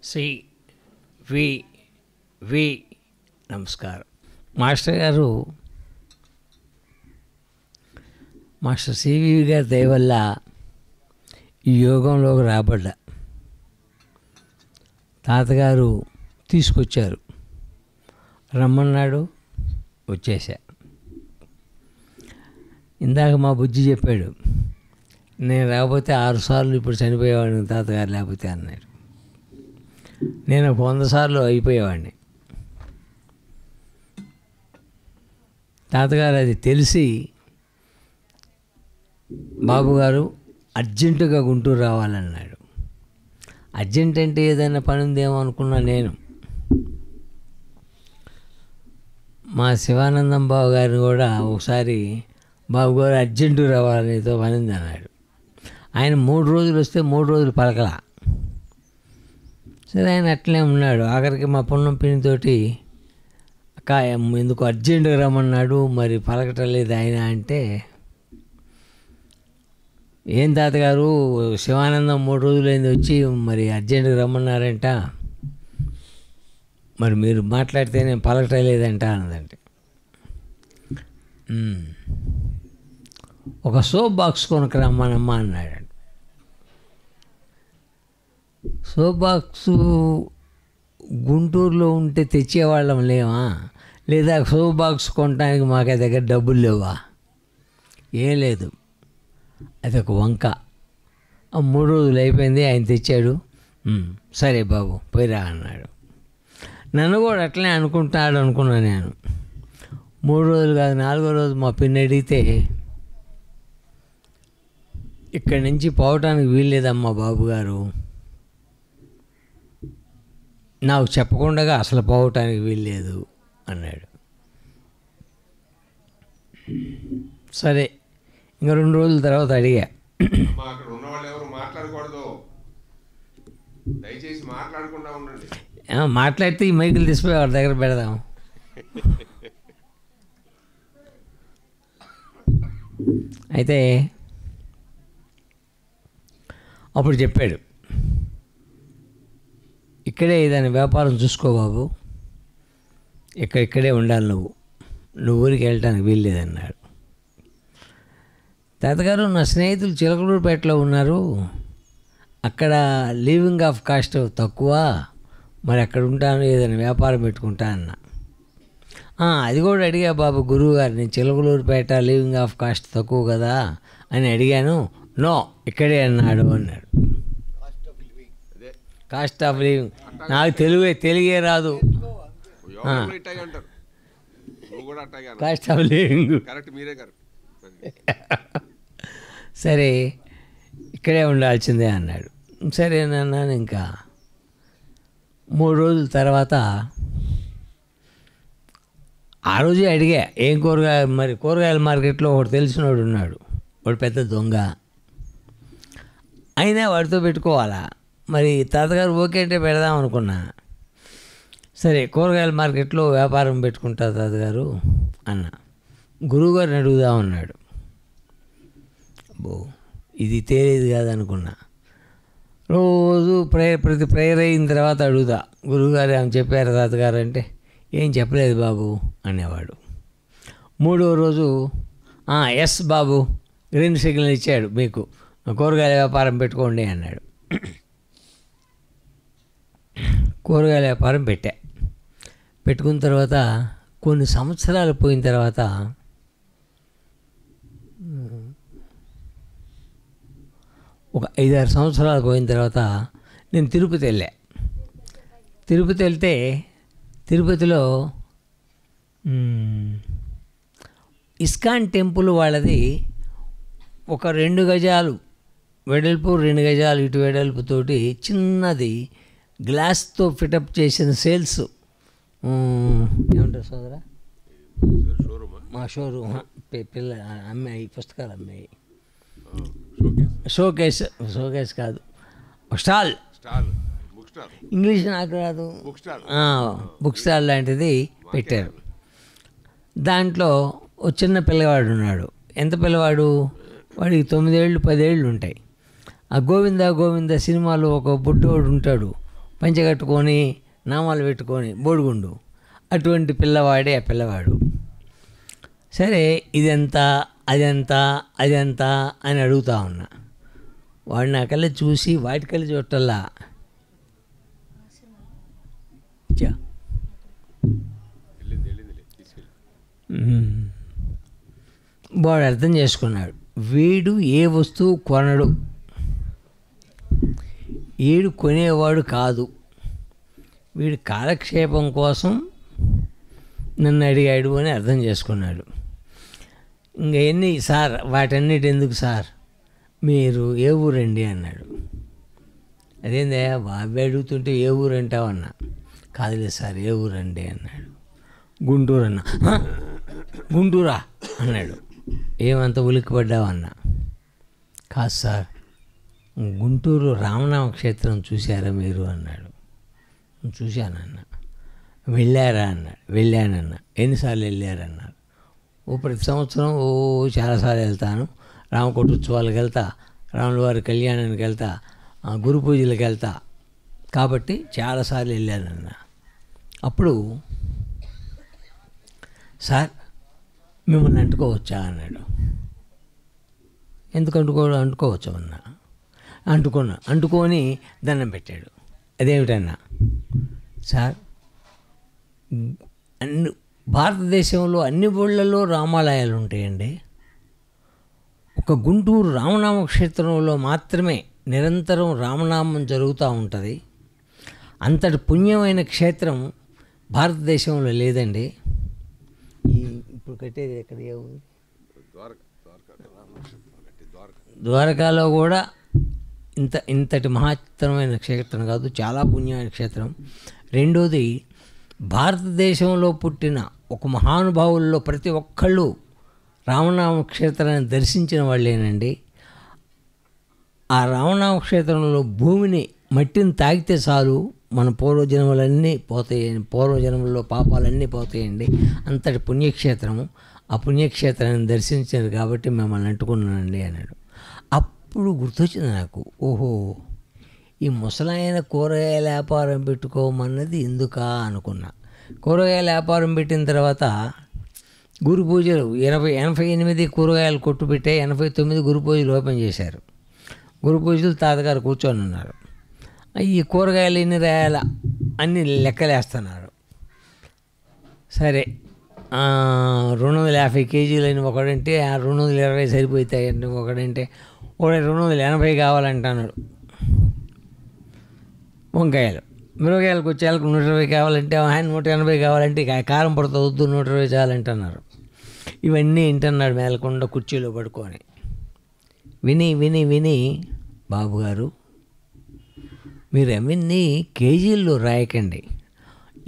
శ్రీ వి నమస్కారం. మాస్టర్ గారు, master CV గారి దయ వల్ల ఈ యోగంలోకి రాబడ్డా. తాతగారు తీసుకొచ్చారు, రమ్మన్నాడు, వచ్చేసా. ఇందాక మా బుజ్జి చెప్పాడు, నేను రాకపోతే 6 సార్లు ఇప్పుడు చనిపోయేవాడిని తాతగారు లేకపోతే అన్నాడు. నేను 100 సార్లు అయిపోయేవాడిని. తాతగారు అది తెలిసి, బాబుగారు అర్జెంటుగా గుంటూరు రావాలన్నాడు. అర్జెంట్ అంటే ఏదైనా పని ఉందేమో అనుకున్నా నేను. మా శివానందం బాబు గారిని కూడా ఒకసారి బాబుగారు అర్జెంటు రావాలనేదో పని ఉంది అన్నాడు. ఆయన 3 రోజులు వస్తే 3 రోజులు పలకలా. సరే, ఆయన అట్లనే ఉన్నాడు. ఆఖరికి మా పున్నం పిన్నితోటి, అక్క ఎందుకు అర్జెంటుగా రమ్మన్నాడు, మరి పలకటం లేదు ఆయన అంటే, ఏం తాతగారు శివానందం 3 రోజులైంది వచ్చి మరి అర్జెంటుగా రమ్మన్నారంట, మరి మీరు మాట్లాడితే నేను పలకటం లేదంట అన్నదంటే, ఒక సోప్ బాక్స్ కొనుక్కు రమ్మనమ్మా అన్నాడు. సోప్ బాక్సు గుంటూరులో ఉంటే తెచ్చేవాళ్ళం లేవా, లేదా సోప్ బాక్స్ కొనడానికి మాకు దగ్గర డబ్బులు లేవా? ఏం లేదు, అదొక వంక. 3 రోజులు అయిపోయింది, ఆయన తెచ్చాడు. సరే బాబు పోయిరా అన్నాడు. నన్ను కూడా అట్లనే అనుకుంటాడు అనుకున్నాను నేను. 3 రోజులు కాదు, 4వ రోజు మా పిన్ని అడిగితే, ఇక్కడి నుంచి పోవటానికి వీల్లేదమ్మా బాబుగారు, నాకు చెప్పకుండా అసలు పోవటానికి వీల్లేదు అన్నాడు. సరే, ఇంకా 2 రోజుల తర్వాత అడిగా, అక్కడ ఉన్న వాళ్ళు ఎవరు మాట్లాడకూడదు, దయచేసి మాట్లాడకుండా ఉండండి. మాట్లాడితే ఈ మైకులు తీసిపోయి వాడి దగ్గర పెడదాం. అయితే అప్పుడు చెప్పాడు, ఇక్కడే ఏదైనా వ్యాపారం చూసుకో బాబు, ఇక్కడే ఉండాలి, నువ్వు ఊరికి వెళ్ళటానికి వీల్లేదన్నాడు. తాతగారు, నా స్నేహితులు చిలకలూరుపేటలో ఉన్నారు, అక్కడ లివింగ్ ఆఫ్ కాస్ట్ తక్కువ, మరి అక్కడ ఉంటాను, ఏదైనా వ్యాపారం పెట్టుకుంటా అన్న. అది కూడా అడిగా బాబు గురువు గారిని, చిలకలూరుపేట లివింగ్ ఆఫ్ కాస్ట్ తక్కువ కదా అని అడిగాను. నో, ఇక్కడే అన్నాడు. కాస్ట్ ఆఫ్ లివింగ్ నాకు తెలుగే రాదు. కాస్ట్ ఆఫ్ లివింగ్ సరే, ఇక్కడే ఉండాల్సిందే అన్నాడు. సరేనన్నాను. ఇంకా 3 రోజుల తర్వాత ఆ రోజే అడిగా, ఏం కూరగాయల మార్కెట్లో ఒకటి తెలిసినోడు ఉన్నాడు, వాడు పెద్ద దొంగ, అయినా వాడితో పెట్టుకోవాలా, మరి తాతగారు ఓకే అంటే పెడదాం అనుకున్నా. సరే, కూరగాయల మార్కెట్లో వ్యాపారం పెట్టుకుంటా తాతగారు అన్న. గురువుగారిని అడుగుదామన్నాడు. ఇది తేలేదు కాదనుకున్నా. రోజు ప్రతి ప్రేయర్ అయిన తర్వాత అడుగుదా, గురువుగారు ఏమైనా చెప్పారు తాతగారు అంటే, ఏం చెప్పలేదు బాబు అనేవాడు. 3వ రోజు ఎస్ బాబు, గ్రీన్ సిగ్నల్ ఇచ్చాడు, మీకు కూరగాయల వ్యాపారం పెట్టుకోండి అన్నాడు. కూరగాయల వ్యాపారం పెట్టుకున్న తర్వాత కొన్ని సంవత్సరాలు పోయిన తర్వాత ఒక 5-6 సంవత్సరాలు పోయిన తర్వాత నేను తిరుపతి వెళ్తే తిరుపతిలో ఇస్కాన్ టెంపుల్ వాళ్ళది ఒక 2 గజాలు వెడల్పు, 2 గజాలు ఇటు వెడల్పుతోటి చిన్నది గ్లాస్తో ఫిటప్ చేసిన సేల్స్, ఏమంటారు సోదరా, మా షోరూమ్, పిల్ల అమ్మాయి, పుస్తకాలు అమ్మాయి, షోకేస్ కాదు, స్టాల్, ఇంగ్లీష్ నాకు రాదు, బుక్ స్టాల్ లాంటిది పెట్టారు. దాంట్లో ఒక చిన్న పిల్లవాడు ఉన్నాడు. ఎంత పిల్లవాడు, వాడికి 9 ఏళ్ళు 10 ఏళ్ళు ఉంటాయి. ఆ గోవింద సినిమాలో ఒక బుడ్డోడు ఉంటాడు, పంచె కట్టుకొని నామాలు పెట్టుకొని బోడిగుండు, అటువంటి పిల్లవాడే ఆ పిల్లవాడు. సరే ఇదెంత అదెంత అని అడుగుతా ఉన్నా. వాడు నాకల్లా చూసి వాటికల్లా చూడటల్లా వాడు అర్థం చేసుకున్నాడు, వీడు ఏ వస్తువు కొనడు, వీడు కొనేవాడు కాదు, వీడు కాలక్షేపం కోసం నన్ను అడిగాడు అని అర్థం చేసుకున్నాడు. ఇంకా ఎన్ని సార్ వాటన్నిటి ఎందుకు సార్, మీరు ఏ ఊరండి అన్నాడు. అదేందే బాబు అడుగుతుంటే ఏ ఊరు అంటావన్నా. కాదులే సార్ ఏ ఊరండి అన్నాడు. గుంటూరు అన్నా. గుంటూరా అన్నాడు. ఏమంత ఉలిక్కిపడ్డావన్నా. కాదు సార్ గుంటూరు రామనామ క్షేత్రం చూశారా మీరు అన్నాడు. చూశానన్నా. వెళ్ళారా అన్నాడు. వెళ్ళానన్నా. ఎన్నిసార్లు వెళ్ళారన్నారు. ప్రతి సంవత్సరం చాలాసార్లు వెళ్తాను, రామకోటోత్సవాలకు వెళ్తా, రాముల వారి కళ్యాణానికి వెళ్తా, గురు పూజలకు వెళ్తా, కాబట్టి చాలాసార్లు వెళ్ళానన్నా. అప్పుడు సార్ మిమ్మల్ని అంటుకోవచ్చా అన్నాడు. ఎందుకు అంటుకోవచ్చు అన్నా. అంటుకొని దండం పెట్టాడు. అదేమిటన్నా. సార్ భారతదేశంలో అన్ని ఊళ్ళల్లో రామాలయాలు ఉంటాయండి, ఒక గుంటూరు రామనామ క్షేత్రంలో మాత్రమే నిరంతరం రామనామం జరుగుతూ ఉంటుంది. అంతటి పుణ్యమైన క్షేత్రం భారతదేశంలో లేదండి. ఇప్పుడు కట్టేది ఎక్కడ, ద్వారకాలో కూడా ఇంతటి మహత్తరమైన క్షేత్రం కాదు, చాలా పుణ్యమైన క్షేత్రం. రెండోది, భారతదేశంలో పుట్టిన ఒక మహానుభావుల్లో ప్రతి ఒక్కళ్ళు రామనామ క్షేత్రాన్ని దర్శించిన వాళ్ళేనండి. ఆ రామనామ క్షేత్రంలో భూమిని మట్టిని తాగితే చాలు మన పూర్వజన్మలన్నీ పోతాయండి, పూర్వజన్మల్లో పాపాలన్నీ పోతాయండి. అంతటి పుణ్యక్షేత్రము. ఆ పుణ్యక్షేత్రాన్ని దర్శించారు కాబట్టి మిమ్మల్ని అంటుకున్నానండి అన్నాడు. అప్పుడు గుర్తొచ్చింది నాకు, ఓహో ఈ ముసలాయన కూరగాయల వ్యాపారం పెట్టుకోమన్నది ఎందుకా అనుకున్నా. కూరగాయల వ్యాపారం పెట్టిన తర్వాత గురు పూజలు 88 కూరగాయలు కొట్టు పెట్టే 89 గురు పూజలు ఓపెన్ చేశారు. గురు పూజలు తాతగారు కూర్చొని ఉన్నారు. ఈ కూరగాయలు ఎన్ని రాయాలా అన్ని లెక్కలేస్తున్నారు. సరే 250 కేజీలని ఒకడంటే 220 సరిపోతాయండి, ఒకడంటే 280 కావాలంటున్నాడు. వంకాయలు మిరపకాయలకు వచ్చేళ్ళకు 120 కావాలంటే ఆయన 180 కావాలంటే కారం పడుతుంది, వద్దు 120 చాలంటున్నారు. ఇవన్నీ వింటున్నాడు మేలకుండా కుర్చీలో పడుకొని. విని బాబుగారు మీరు అవన్నీ కేజీల్లో రాయకండి,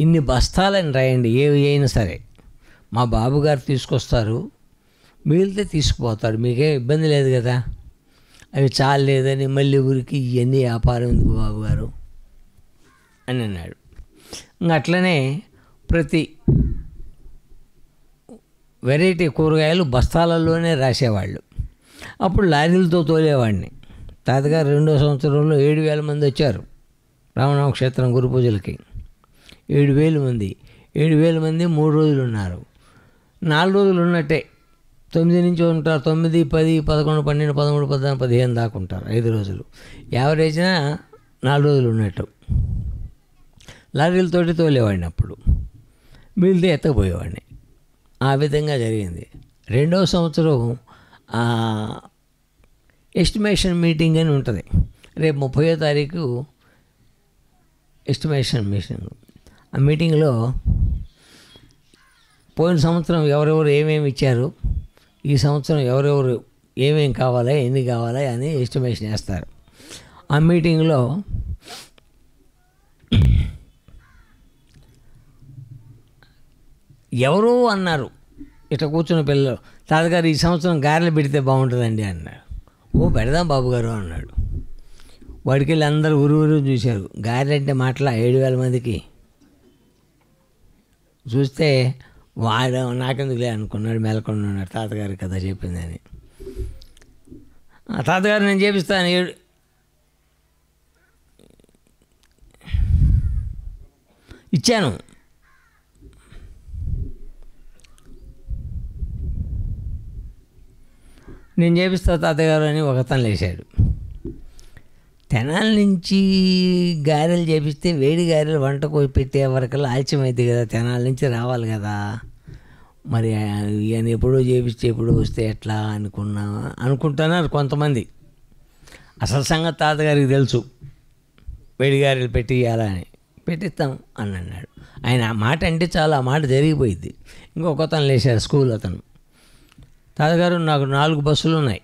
ఇన్ని బస్తాలని రాయండి, ఏవి అయినా సరే. మా బాబుగారు తీసుకొస్తారు, మిగిలితే తీసుకుపోతారు, మీకే ఇబ్బంది లేదు కదా. అవి చాలేదని మళ్ళీ ఊరికి ఇవన్నీ వ్యాపారం ఎందుకు బాబుగారు అని అన్నాడు. ఇంకా అట్లనే ప్రతి వెరైటీ కూరగాయలు బస్తాలలోనే రాసేవాళ్ళు. అప్పుడు లారీలతో తోలేవాడిని. తాతగారు 2వ సంవత్సరంలో 7,000 మంది వచ్చారు రామనామ క్షేత్రం గురు పూజలకి. 7,000 మంది 3 రోజులు ఉన్నారు. 4 రోజులు ఉన్నట్టే, 9 నుంచి ఉంటారు, 9, 10, 11, 12, 13, 14, 15 దాకా ఉంటారు. 5 రోజులు యావరేజ్న 4 రోజులు ఉన్నట్టు. లారీలతోటి తోలేవాడిని. అప్పుడు మిగిలితే ఎత్తకపోయేవాడిని. ఆ విధంగా జరిగింది. 2వ సంవత్సరం ఎస్టిమేషన్ మీటింగ్ అని ఉంటుంది. రేపు 30వ తారీఖు ఎస్టిమేషన్ మీటింగ్. ఆ మీటింగ్లో పోయిన సంవత్సరం ఎవరెవరు ఏమేమి ఇచ్చారు, ఈ సంవత్సరం ఎవరెవరు ఏమేమి కావాలా, ఎన్ని కావాలా అని ఎస్టిమేషన్ వేస్తారు. ఆ మీటింగ్లో ఎవరో అన్నారు, ఇట్లా కూర్చున్న పిల్లలు, తాతగారు ఈ సంవత్సరం గారెలు పెడితే బాగుంటుందండి అన్నాడు. పెడదాం బాబుగారు అన్నాడు. వాడికి వెళ్ళి అందరూ ఊరు చూశారు. గారెలు అంటే మాటల 7,000 మందికి చూస్తే వాడు నాకెందుకులే అనుకున్నాడు, మేలకొన్నాడు. తాతగారు కదా చెప్పిందని. తాతగారు నేను చేపిస్తాను ఇచ్చాను. నేను చేపిస్తా తాతగారు అని ఒకతను లేచాడు. తెనాల నుంచి గారెలు చేపిస్తే వేడి గారెలు వంటకు పెట్టే వరకల్లా ఆలస్యమైంది కదా, తెనాల నుంచి రావాలి కదా, మరి ఈయన ఎప్పుడో చేపిస్తే ఎప్పుడో వస్తే ఎట్లా అనుకుంటున్నారు కొంతమంది. అసలు సంగతి తాతగారికి తెలుసు, వేడి గారెలు పెట్టియాలని. పెట్టిస్తాం అని అన్నాడు. ఆయన ఆ మాట అంటే చాలా ఆ మాట జరిగిపోయింది. ఇంకొక అతను లేచాడు, స్కూల్ అతను. తాతగారు, నాకు 4 బస్సులు ఉన్నాయి.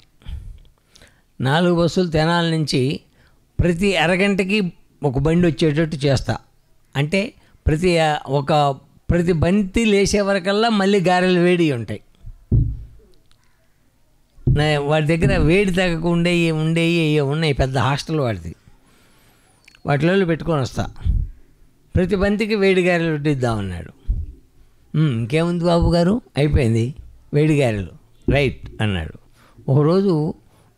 4 బస్సులు తెనాల నుంచి ప్రతి అరగంటకి ఒక బండి వచ్చేటట్టు చేస్తా. అంటే ప్రతి బంతి లేచే వరకల్లా మళ్ళీ గారెలు వేడి ఉంటాయి. వాడి దగ్గర వేడి తగ్గక ఉండేవి ఉన్నాయి, పెద్ద హాస్టల్ వాడిది. వాటిలో పెట్టుకొని వస్తా. ప్రతి బంతికి వేడి గారెలు పెట్టిద్దామన్నాడు. ఇంకేముంది బాబు గారు, అయిపోయింది వేడి గారెలు, రైట్ అన్నాడు. ఒకరోజు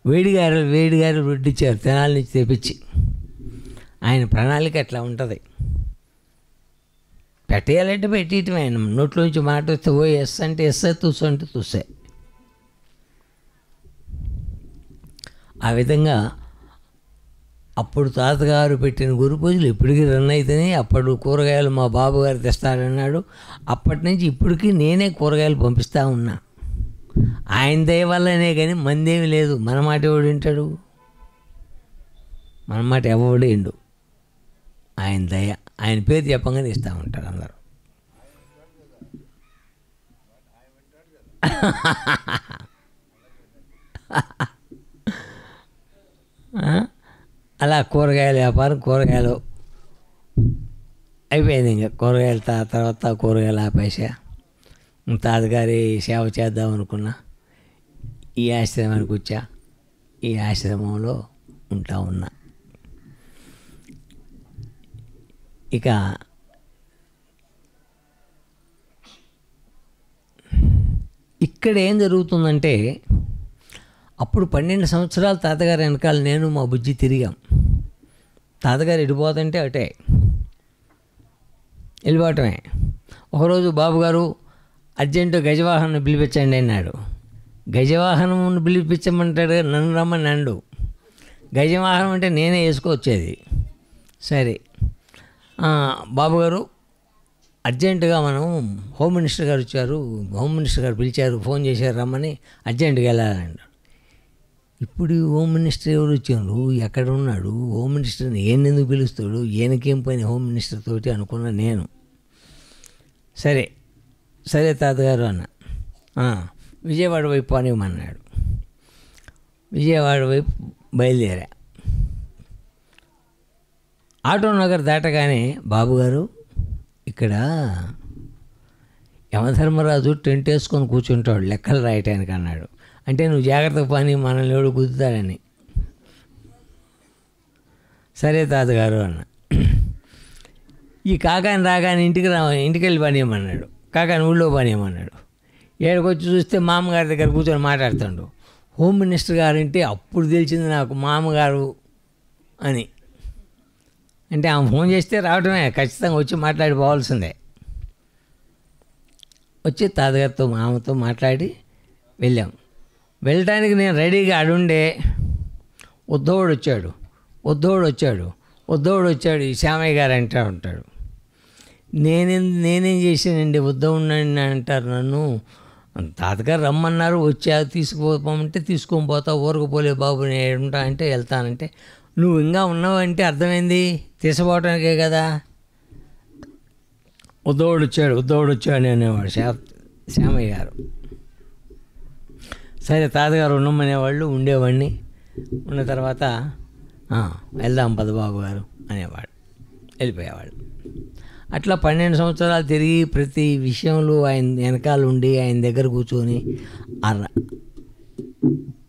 వేడి గారెలు పెట్టించారు తెనాల నుంచి తెప్పించి. ఆయన ప్రణాళిక ఎట్లా ఉంటుంది, పెట్టేయాలంటే పెట్టేయటమే. ఆయన నోట్లోంచి మాట వస్తే ఓ ఎస్ అంటే ఎస్, తుస్సు అంటే తుస్సే. ఆ విధంగా అప్పుడు తాతగారు పెట్టిన గురు పూజలు ఇప్పటికీ రన్ అవుతున్నాయి. అప్పుడు కూరగాయలు మా బాబుగారు తెస్తారన్నాడు. అప్పటి నుంచి ఇప్పటికీ నేనే కూరగాయలు పంపిస్తూ ఉన్నా. ఆయన దయ వల్లనే కానీ మందేమి లేదు. మన మాట ఎవడు వింటాడు, మన మాట ఎవడు విండు. ఆయన దయ, ఆయన పేరు చెప్పగానే ఇస్తూ ఉంటారు అందరూ. అలా కూరగాయల వ్యాపారం, కూరగాయలు అయిపోయింది. ఇంకా కూరగాయలు తర్వాత కూరగాయలు ఆపేసా. తాతగారి సేవ చేద్దాం అనుకున్నా. ఈ ఆశ్రమానికి వచ్చా, ఈ ఆశ్రమంలో ఉంటా ఉన్నా. ఇక ఇక్కడ ఏం జరుగుతుందంటే, అప్పుడు 12 సంవత్సరాలు తాతగారి వెనకాల నేను మా బుజ్జి తిరిగాం. తాతగారు ఎడిపోతుంటే అటే వెళ్ళిపోవటమే. ఒకరోజు బాబుగారు అర్జెంటు గజవాహనం పిలిపించండి అన్నాడు. గజవాహనం పిలిపించమంటాడు, నన్ను రమ్మని అండు. గజవాహనం అంటే నేనే వేసుకొచ్చేది. సరే బాబుగారు అర్జెంటుగా మనం హోమ్ మినిస్టర్ గారు వచ్చారు, హోమ్ మినిస్టర్ గారు పిలిచారు, ఫోన్ చేశారు రమ్మని, అర్జెంటుగా వెళ్ళాలంటాడు. ఇప్పుడు హోమ్ మినిస్టర్ ఎవరు వచ్చారు, ఎక్కడ ఉన్నాడు, హోమ్ మినిస్టర్ని ఎందుకు పిలుస్తాడు, ఈయనకేం పని హోమ్ మినిస్టర్ తోటి అనుకున్నా నేను. సరే తాతగారు అన్న, విజయవాడ వైపు అనివ్వమన్నాడు. విజయవాడ వైపు బయలుదేరా. ఆటో నగర్ దాటగానే, బాబుగారు ఇక్కడ యమధర్మరాజు టెంట్ వేసుకొని కూర్చుంటాడు లెక్కలు రాయటానికి అన్నాడు. అంటే నువ్వు జాగ్రత్త పని, మనల్ని ఎవడు గుద్దుతాడని. సరే తాతగారు అన్న. ఈ కాకాని రాగానే ఇంటికి వెళ్ళి పనియమన్నాడు. కాకాని ఊళ్ళో పనియమన్నాడు. ఏడకొచ్చి చూస్తే మామగారి దగ్గర కూర్చొని మాట్లాడుతాడు. హోమ్ మినిస్టర్ గారంటే అప్పుడు తెలిసింది నాకు మామగారు అని. అంటే ఆమె ఫోన్ చేస్తే రావడమే, ఖచ్చితంగా వచ్చి మాట్లాడిపోవాల్సిందే. వచ్చి తాతగారితో మామతో మాట్లాడి వెళ్ళాం. వెళ్ళటానికి నేను రెడీగా అడుండే ఉద్ధవుడు వచ్చాడు ఈ శ్యామయ్య గారు అంటూ ఉంటాడు. నేనేం చేశానండి, ఉద్ధవుడిని అంటారు నన్ను. తాతగారు రమ్మన్నారు, వచ్చా తీసుకుపోమంటే తీసుకొని పోతా, ఊరకపోలే బాబు నేను ఉంటా అంటే వెళ్తానంటే, నువ్వు ఇంకా ఉన్నావు అంటే అర్థమైంది తీసుకుపోవటానికే కదా. ఉద్ధవుడు వచ్చాడు అనేవాడు శ్యామయ్య గారు. సరే తాతగారు ఉండమనేవాళ్ళు, ఉండేవాడిని. ఉన్న తర్వాత వెళ్దాం పదబాబు గారు అనేవాడు, వెళ్ళిపోయేవాడు. అట్లా 12 సంవత్సరాలు తిరిగి ప్రతి విషయంలో ఆయన వెనకాల ఉండి ఆయన దగ్గర కూర్చొని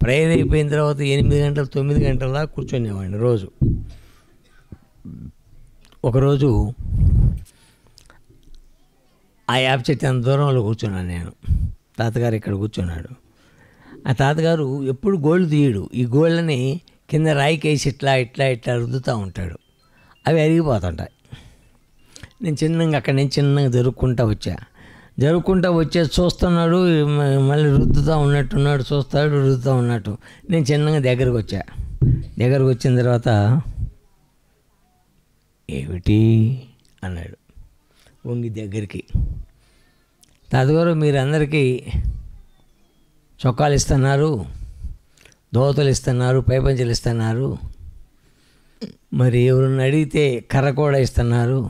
ప్రేయర్ అయిపోయిన తర్వాత 8 గంటలు 9 గంటల దాకా కూర్చొనేవాడిని రోజు. ఒకరోజు ఆ యాప్ చెట్టు అంత దూరంలో కూర్చున్నాను నేను. తాతగారు ఇక్కడ కూర్చున్నాడు. ఆ తాతగారు ఎప్పుడు గోళ్ళు తీయడు. ఈ గోళ్ళని కింద రాయికేసి ఇట్లా రుద్దుతూ ఉంటాడు. అవి అరిగిపోతుంటాయి. నేను చిన్నగా అక్కడి నుంచి చిన్నగా జరుపుకుంటా వచ్చే చూస్తున్నాడు, మళ్ళీ రుద్దుతూ ఉన్నట్టున్నాడు, చూస్తాడు రుద్దుతూ ఉన్నట్టు. నేను చిన్నగా దగ్గరకు వచ్చిన తర్వాత ఏమిటి అన్నాడు వంగి దగ్గరికి. తాతగారు మీరందరికీ చొక్కాలు ఇస్తున్నారు, దోతలు ఇస్తున్నారు, పైపంచలు ఇస్తున్నారు, మరి ఎవరిని అడిగితే కర్ర కూడా ఇస్తున్నారు.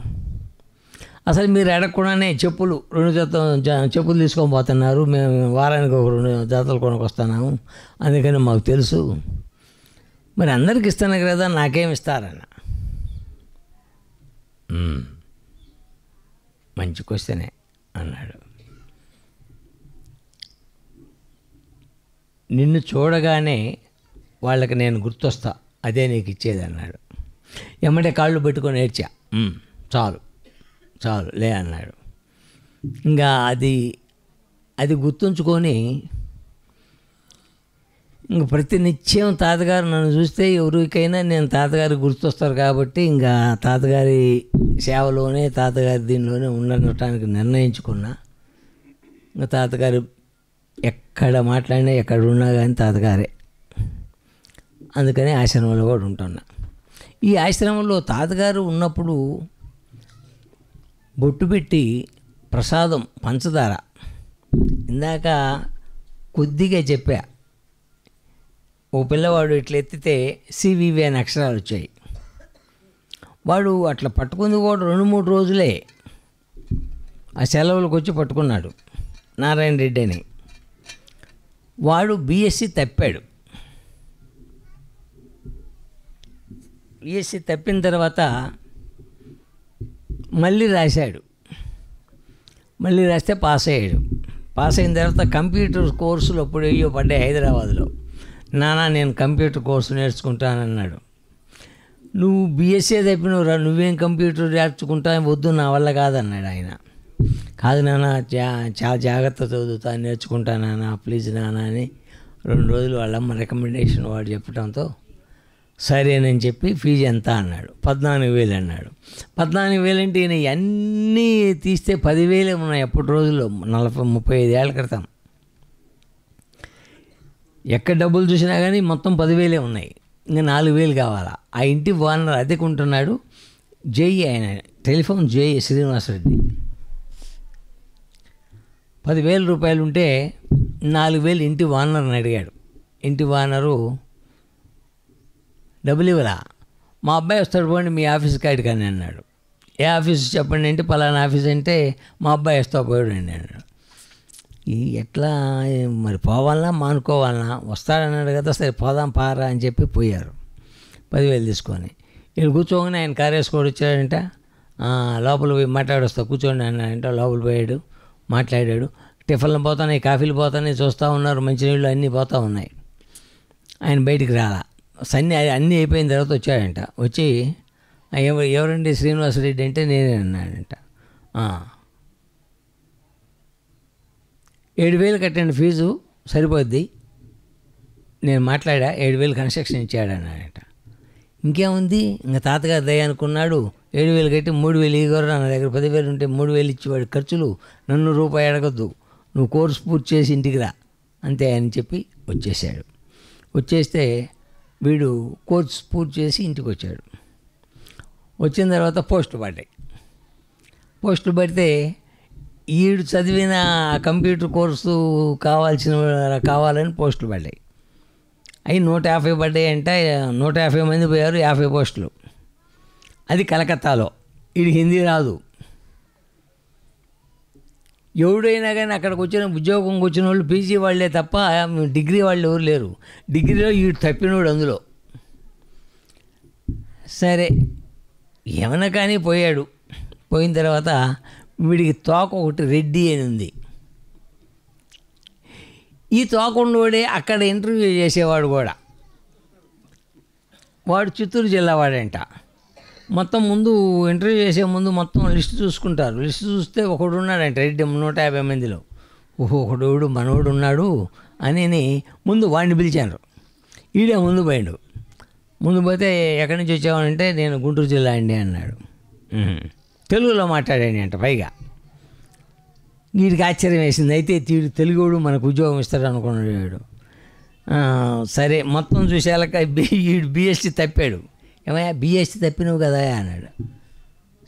అసలు మీరు అడగకుండానే చెప్పులు 2 చెప్పులు తీసుకొని పోతున్నారు. మేము వారానికి ఒక 2 జతలు కొనుక్కొస్తున్నాము, అందుకని మాకు తెలుసు. మరి అందరికి ఇస్తున్నారు కదా, నాకేమి ఇస్తారన్న. మంచి క్వశ్చనే అన్నాడు. నిన్ను చూడగానే వాళ్ళకి నేను గుర్తొస్తా, అదే నీకు ఇచ్చేది అన్నాడు. ఎమ్మటే కాళ్ళు పెట్టుకొని ఏడ్చా. చాలు లే అన్నాడు. ఇంకా అది గుర్తుంచుకొని ఇంక ప్రతి నిత్యం తాతగారు నన్ను చూస్తే ఎవరికైనా నేను తాతగారు గుర్తొస్తారు కాబట్టి ఇంకా తాతగారి సేవలోనే తాతగారి దీనిలోనే ఉండటానికి నిర్ణయించుకున్నా. ఇంకా తాతగారు ఎక్కడ మాట్లాడినా ఎక్కడ ఉన్నా కానీ తాతగారే. అందుకని ఆశ్రమంలో కూడా ఉంటున్నా. ఈ ఆశ్రమంలో తాతగారు ఉన్నప్పుడు బొట్టు పెట్టి ప్రసాదం పంచదార ఇందాక కొద్దిగా చెప్పా. ఓ పిల్లవాడు ఇట్లా ఎత్తితే సివివి అనే అక్షరాలు వచ్చాయి. వాడు అట్లా పట్టుకుంది కూడా 2-3 రోజులే. ఆ సెలవులకు వచ్చి పట్టుకున్నాడు నారాయణ రెడ్డి అని. వాడు బీఎస్సీ తప్పాడు. బీఎస్సీ తప్పిన తర్వాత మళ్ళీ రాస్తే పాస్ అయ్యాడు. పాస్ అయిన తర్వాత కంప్యూటర్ కోర్సులు అప్పుడు అయ్యో పడ్డాయి హైదరాబాద్లో. నానా నేను కంప్యూటర్ కోర్సు నేర్చుకుంటానన్నాడు. నువ్వు బీఎస్సీ తప్పినవురా, నువ్వేం కంప్యూటర్ నేర్చుకుంటా, వద్దు నా వల్ల కాదన్నాడు ఆయన. కాదు నాన్న చాలా జాగ్రత్త చదువుతా, నేర్చుకుంటా నాన్న, ప్లీజ్ నాన్న అని 2 రోజులు వాళ్ళమ్మ రికమెండేషన్ వాడు చెప్పడంతో సరేనని చెప్పి ఫీజు ఎంత అన్నాడు. 14,000 అన్నాడు. 14,000 అంటే ఈయన అన్నీ తీస్తే 10,000 ఉన్నాయి అప్పటి రోజుల్లో, 35 ఏళ్ల క్రితం. ఎక్కడ డబ్బులు చూసినా కానీ మొత్తం 10,000 ఉన్నాయి. ఇంకా 4,000 కావాలా. ఆ ఇంటి ఓనర్ అద్దెకుంటున్నాడు, ఆయన టెలిఫోన్ శ్రీనివాసరెడ్డి. 10,000 రూపాయలు ఉంటే 4,000 ఇంటి ఓనర్ని అడిగాడు. ఇంటి ఓనరు డబ్బులు ఇవ్వరా, మా అబ్బాయి వస్తాడు పోండి మీ ఆఫీస్ కాడికి అని అన్నాడు. ఏ ఆఫీస్ చెప్పండి అంటే పలానా ఆఫీస్ అంటే మా అబ్బాయి వస్తా పోయాడు అండి అన్నాడు. ఎట్లా మరి పోవాలన్నా మానుకోవాలన్నా, వస్తాడన్నాడు కదా సరే పోదాం పారా అని చెప్పి పోయారు 10,000 తీసుకొని. వీళ్ళు కూర్చోగానే ఆయన కారు వేసుకోడు వచ్చాడంట. లోపల పోయి మాట్లాడొస్తా కూర్చోండి అన్నాడంట. లోపల పోయాడు, మాట్లాడాడు. టిఫిన్లు పోతున్నాయి, కాఫీలు పోతున్నాయి, చూస్తూ ఉన్నారు, మంచినీళ్ళు అన్నీ పోతూ ఉన్నాయి. ఆయన బయటికి రాలా. అన్నీ అయిపోయిన తర్వాత వచ్చాడంట. వచ్చి ఎవరండి శ్రీనివాసరెడ్డి అంటే నేనే అన్నాడంట. 7,000 కట్టండి ఫీజు సరిపోద్ది, నేను మాట్లాడా 7,000 కన్స్ట్రక్షన్ ఇచ్చాడు అన్నాడంట. ఇంకేముంది ఇంకా తాతగారు దయ అనుకున్నాడు. 7,000 కట్టి 3,000 ఇగోరు నా దగ్గర 10,000 ఉంటే 3,000 ఇచ్చేవాడు ఖర్చులు, నన్ను రూపాయి అడగద్దు, నువ్వు కోర్సు పూర్తి చేసి ఇంటికి రా అంతే అని చెప్పి వచ్చేసాడు. వచ్చేస్తే వీడు కోర్సు పూర్తి చేసి ఇంటికి వచ్చాడు. వచ్చిన తర్వాత పోస్టులు పడితే ఈడు చదివిన కంప్యూటర్ కోర్సు కావాలని పోస్టులు పడ్డాయి. అవి 150 పడ్డాయి అంటే 150 మంది పోయారు, 50 పోస్టులు. అది కలకత్తాలో. వీడికి హిందీ రాదు. ఎవడైనా కానీ అక్కడికి వచ్చిన ఉద్యోగంకి వచ్చిన వాళ్ళు పీజీ వాళ్ళే తప్ప డిగ్రీ వాళ్ళు ఎవరు లేరు. డిగ్రీలో వీడు తప్పినోడు అందులో. సరే ఏమన్నా కానీ పోయాడు. పోయిన తర్వాత వీడికి తోక ఒకటి రెడ్డి అని ఉంది. ఈ తోక ఉన్నవాడే అక్కడ ఇంటర్వ్యూ చేసేవాడు కూడా. వాడు చిత్తూరు జిల్లా వాడంట. మొత్తం ముందు ఇంటర్వ్యూ చేసే ముందు మొత్తం లిస్ట్ చూసుకుంటారు. లిస్ట్ చూస్తే ఒకడు ఉన్నాడంట రెడ్డి 150 మందిలో. ఒకడు మనోడు ఉన్నాడు అని ముందు వాడిని పిలిచాను. ఈడే ముందు పోయాడు. ముందు పోతే ఎక్కడి నుంచి వచ్చావనంటే నేను గుంటూరు జిల్లా అండి అన్నాడు. తెలుగులో మాట్లాడాడంట పైగా. వీడికి ఆశ్చర్యం వేసింది. అయితే వీడు తెలుగుడు మనకు ఉద్యోగం ఇస్తాడు అనుకున్నాడు. సరే మొత్తం చూసేలాక వీడు బీఎస్సీ తప్పాడు. ఏమయ్యా బీఎస్సీ తప్పినవు కదా అన్నాడు.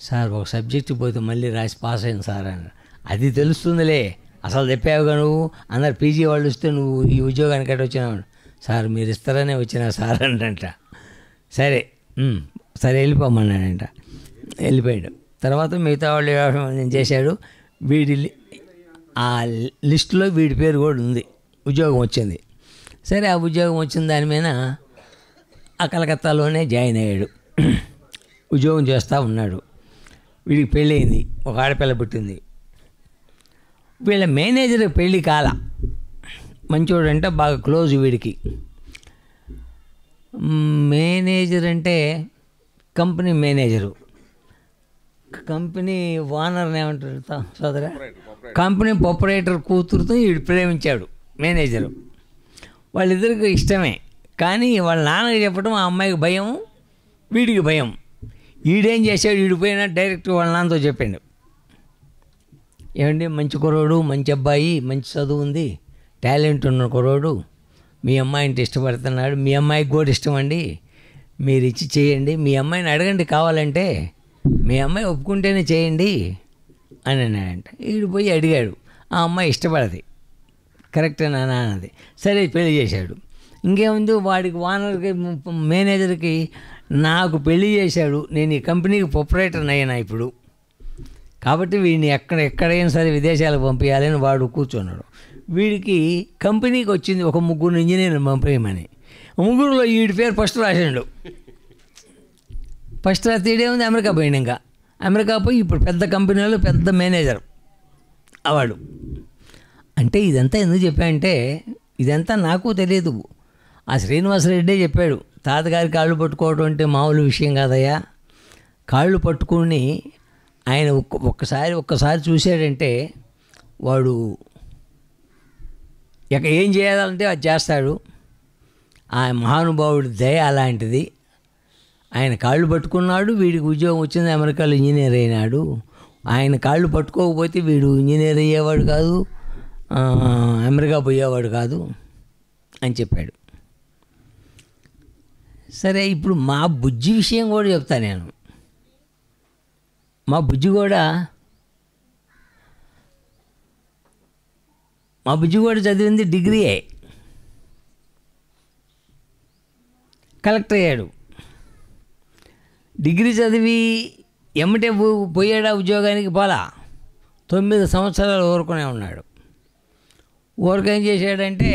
సార్ ఒక సబ్జెక్టు పోతే మళ్ళీ రాసి పాస్ అయింది సార్ అన్నాడు. అది తెలుస్తుందిలే, అసలు చెప్పావుగా నువ్వు, అందరు పీజీ వాళ్ళు వస్తే నువ్వు ఈ ఉద్యోగానికి అటు వచ్చినావు. సార్ మీరు ఇస్తారనే వచ్చినా సార్ అంట. సరే సరే వెళ్ళిపోమన్నాడంట. వెళ్ళిపోయాడు. తర్వాత మిగతా వాళ్ళు వ్యవసాయం చేశాడు. వీడి ఆ లిస్టులో వీడి పేరు కూడా ఉంది. ఉద్యోగం వచ్చింది. సరే ఆ ఉద్యోగం వచ్చిన దాని మీద ఆ కలకత్తాలోనే జాయిన్ అయ్యాడు. ఉద్యోగం చేస్తూ ఉన్నాడు. వీడికి పెళ్ళి అయింది. ఒక ఆడపిల్ల పుట్టింది. వీళ్ళ మేనేజర్ పెళ్ళి కాల. మంచోడంటే బాగా క్లోజ్ వీడికి. మేనేజర్ అంటే కంపెనీ మేనేజరు, కంపెనీ ఓనర్ని ఏమంటారు సోదరా, కంపెనీ ప్రొపరేటర్ కూతురుతో వీడు ప్రేమించాడు మేనేజరు. వాళ్ళిద్దరికి ఇష్టమే. కానీ వాళ్ళ నాన్నకి చెప్పడం ఆ అమ్మాయికి భయం, వీడికి భయం. వీడేం చేశాడు, వీడిపోయినా డైరెక్ట్ వాళ్ళ నాన్నతో చెప్పాడు. ఏమండి మంచి కుర్రోడు, మంచి అబ్బాయి, మంచి చదువు ఉంది, టాలెంట్ ఉన్న కుర్రోడు, మీ అమ్మాయి అంటే ఇష్టపడుతున్నాడు, మీ అమ్మాయికి కూడా ఇష్టం అండి, మీరు ఇచ్చి చేయండి, మీ అమ్మాయిని అడగండి కావాలంటే, మీ అమ్మాయి ఒప్పుకుంటేనే చేయండి అని అన్నాడంట. వీడు పోయి అడిగాడు. ఆ అమ్మాయి ఇష్టపడది, కరెక్టేనా అన్నది. సరే పెళ్లి చేశాడు. ఇంకేముంది, వాడికి ఓనర్కి మేనేజర్కి నాకు పెళ్లి చేశాడు, నేను ఈ కంపెనీకి ప్రొపరేటర్ని అయినా ఇప్పుడు, కాబట్టి వీడిని ఎక్కడైనా సరే విదేశాలకు పంపించాలని వాడు కూర్చున్నాడు. వీడికి కంపెనీకి వచ్చింది ఒక 3 ఇంజనీర్లు పంపేయమని. 3లో వీడి పేరు ఫస్ట్ రాసాడు. ఫస్ట్ రాస్తే ఈడేముంది, అమెరికా పోయింది. ఇంకా అమెరికా పోయి ఇప్పుడు పెద్ద కంపెనీలో పెద్ద మేనేజర్ అవాడు. అంటే ఇదంతా ఎందుకు చెప్పానంటే, ఇదంతా నాకు తెలియదు, ఆ శ్రీనివాసరెడ్డే చెప్పాడు. తాతగారి కాళ్ళు పట్టుకోవడం అంటే మామూలు విషయం కాదయ్యా. కాళ్ళు పట్టుకుని ఆయన ఒక్కసారి చూశాడంటే వాడు ఏం చేయాలంటే అది చేస్తాడు. ఆ మహానుభావుడి దయ అలాంటిది. ఆయన కాళ్ళు పట్టుకున్నాడు, వీడికి ఉద్యోగం వచ్చింది, అమెరికాలో ఇంజనీర్ అయినాడు. ఆయన కాళ్ళు పట్టుకోకపోతే వీడు ఇంజనీర్ అయ్యేవాడు కాదు, అమెరికా పోయేవాడు కాదు అని చెప్పాడు. సరే ఇప్పుడు మా బుజ్జి విషయం కూడా చెప్తా నేను. మా బుజ్జి కూడా చదివింది డిగ్రీయే. కలెక్టర్ అయ్యాడు. డిగ్రీ చదివి ఎమ్మటే పోయాడా ఉద్యోగానికి? పోలా. 9 సంవత్సరాలు ఊరుకునే ఉన్నాడు. ఊరికేం చేశాడంటే,